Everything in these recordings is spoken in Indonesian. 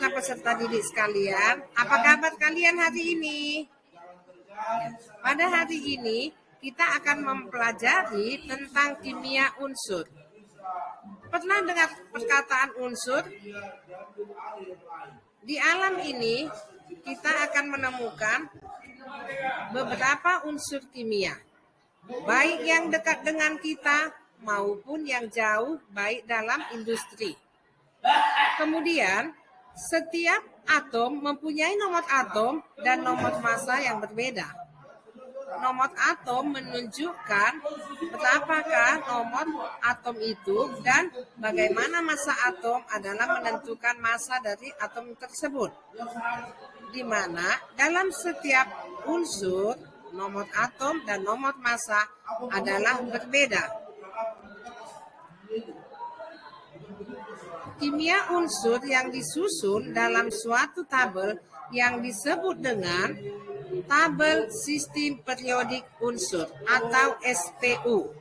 para peserta didik sekalian, apa kabar kalian hari ini? Pada hari ini kita akan mempelajari tentang kimia unsur. Pernah dengar perkataan unsur? Di alam ini kita akan menemukan beberapa unsur kimia, baik yang dekat dengan kita maupun yang jauh, baik dalam industri. Kemudian, setiap atom mempunyai nomor atom dan nomor massa yang berbeda. Nomor atom menunjukkan berapakah nomor atom itu dan bagaimana massa atom adalah menentukan massa dari atom tersebut. Di mana dalam setiap unsur, nomor atom dan nomor massa adalah berbeda. Kimia unsur yang disusun dalam suatu tabel yang disebut dengan tabel sistem periodik unsur atau SPU,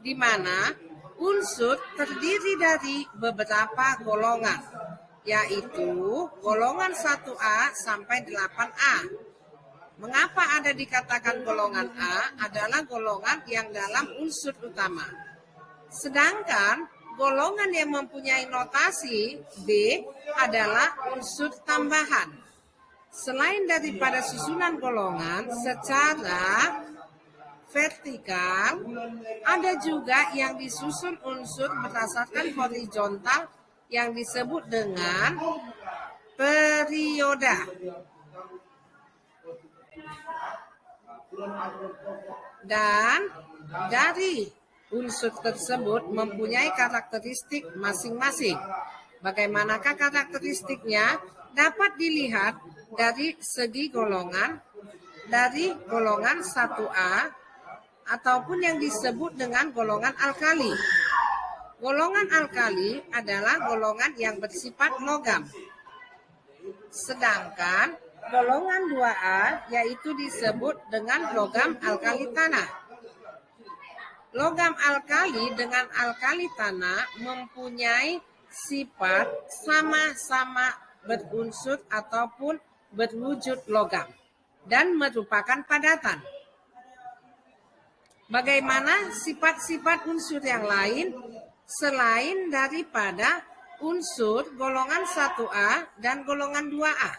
di mana unsur terdiri dari beberapa golongan, yaitu golongan 1A sampai 8A. Mengapa ada dikatakan golongan A? Adalah golongan yang dalam unsur utama. Sedangkan golongan yang mempunyai notasi B adalah unsur tambahan. Selain daripada susunan golongan secara vertikal, ada juga yang disusun unsur berdasarkan horizontal yang disebut dengan perioda. Dan dari unsur tersebut mempunyai karakteristik masing-masing. Bagaimanakah karakteristiknya? Dapat dilihat dari segi golongan, dari golongan 1A ataupun yang disebut dengan golongan alkali. Golongan alkali adalah golongan yang bersifat logam. Sedangkan golongan 2A yaitu disebut dengan logam alkali tanah. Logam alkali dengan alkali tanah mempunyai sifat sama-sama berunsur ataupun berwujud logam dan merupakan padatan. Bagaimana sifat-sifat unsur yang lain selain daripada unsur golongan 1A dan golongan 2A?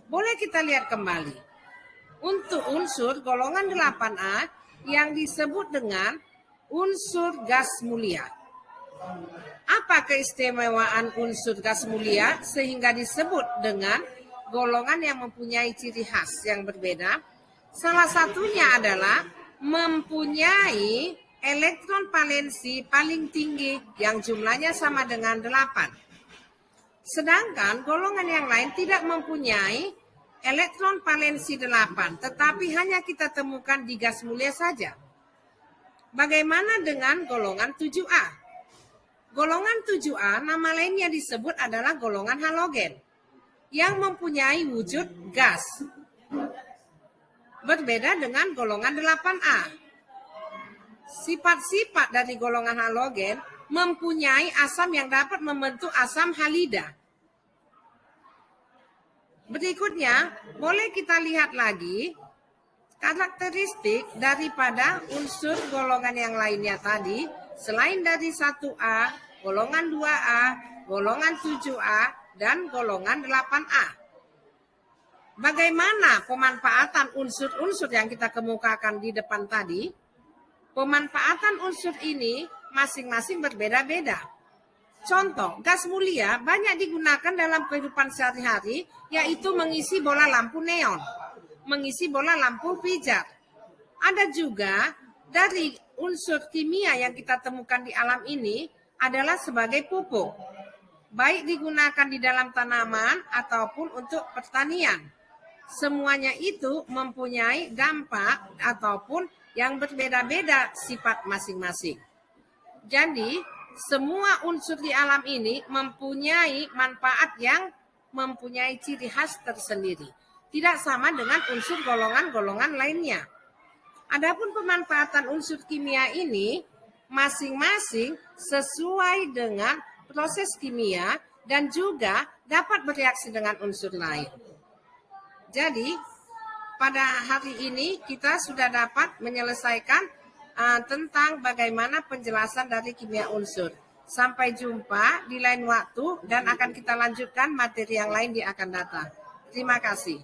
Boleh kita lihat kembali. Untuk unsur golongan 8A yang disebut dengan unsur gas mulia. Apa keistimewaan unsur gas mulia sehingga disebut dengan golongan yang mempunyai ciri khas yang berbeda? Salah satunya adalah mempunyai elektron valensi paling tinggi yang jumlahnya sama dengan 8. Sedangkan golongan yang lain tidak mempunyai elektron valensi 8, tetapi hanya kita temukan di gas mulia saja. Bagaimana dengan golongan 7A? Golongan 7A nama lainnya disebut adalah golongan halogen yang mempunyai wujud gas. Berbeda dengan golongan 8A. Sifat-sifat dari golongan halogen mempunyai asam yang dapat membentuk asam halida. Berikutnya, boleh kita lihat lagi karakteristik daripada unsur golongan yang lainnya tadi. Selain dari 1A, golongan 2A, golongan 7A, dan golongan 8A. Bagaimana pemanfaatan unsur-unsur yang kita kemukakan di depan tadi? Pemanfaatan unsur ini masing-masing berbeda-beda. Contoh, gas mulia banyak digunakan dalam kehidupan sehari-hari, yaitu mengisi bola lampu neon, mengisi bola lampu pijar. Ada juga dari unsur kimia yang kita temukan di alam ini adalah sebagai pupuk, baik digunakan di dalam tanaman ataupun untuk pertanian. Semuanya itu mempunyai dampak ataupun yang berbeda-beda sifat masing-masing. Jadi, semua unsur di alam ini mempunyai manfaat yang mempunyai ciri khas tersendiri. Tidak sama dengan unsur golongan-golongan lainnya. Adapun pemanfaatan unsur kimia ini masing-masing sesuai dengan proses kimia dan juga dapat bereaksi dengan unsur lain. Jadi, pada hari ini kita sudah dapat menyelesaikan tentang bagaimana penjelasan dari kimia unsur. Sampai jumpa di lain waktu dan akan kita lanjutkan materi yang lain di akan datang. Terima kasih.